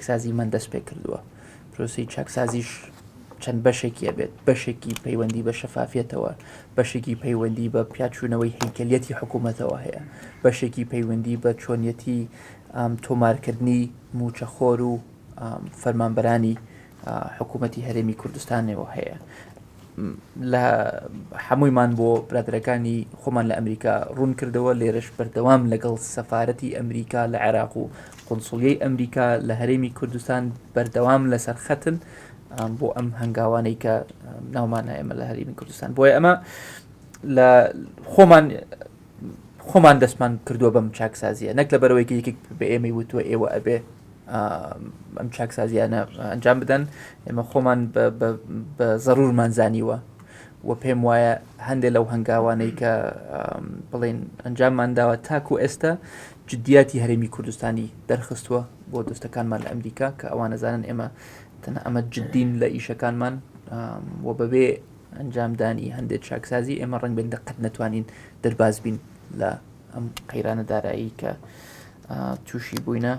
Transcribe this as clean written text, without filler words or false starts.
چاکسازیمان دەست پێ کردووە. پرۆسی چاکسازیش چەند بەشێکی ئەبێت، بەشێکی پەیوەندی بە شەفافیەتەوە، بەشێکی پەیوەندی بە پیاچوونەوەی هەیکەلیەتی حکوومەتەوە هەیە، بەشێکی پەیوەندی بە چۆنیەتی تۆمارکردنی موچەخۆر و فەرمانبەرانی حکوومەتی هەرێمی کوردستانەوە هەیە. لە هەموویمان بۆ برادەرەکانی خۆمان لە ئەمریکا ڕوون کردەوە، لێرەش بەردەوام لەگەڵ سەفارەتی ئەمریکا لە عێراق و قۆنسڵیەی ئەمریکا لە هەرێمی کوردستان بەردەوام لەسەر خەتن بۆ ئەم هەنگاوانەی کە ناومانە ئێمە لە هەرێمی کوردستان. بۆیە ئەمە لە خۆمان دەستمان کردووە بەم چاکسازیە، نەک لە بەرەوەیکە یەکێک بە ئێمەی وتووە ئێوە ئەبێ ئەم چاکسازیانە ئەنجام بدەن. ئێمە خۆمان بە زەڕورمان زانیوە و پێم وایە هەندێک لەو هەنگاوانەی کە بڵێن ئەنجاممان داوە تاکو ئێستا جددیاتی هەرێمی کوردستانی دەرخستووە بۆ دۆستەکانمان لە ئەمریکا کە ئەوانەزانن ئێمە تەنها ئەمە جددین لە ئیشەکانمان و بەبێ ئەنجامدانی هەندێک چاکسازی ئێمە ڕەنگ بێن دەقەت نەتوانین دەرباز بین لە ئەم قەیرانە دارایی کە تووشی بووینە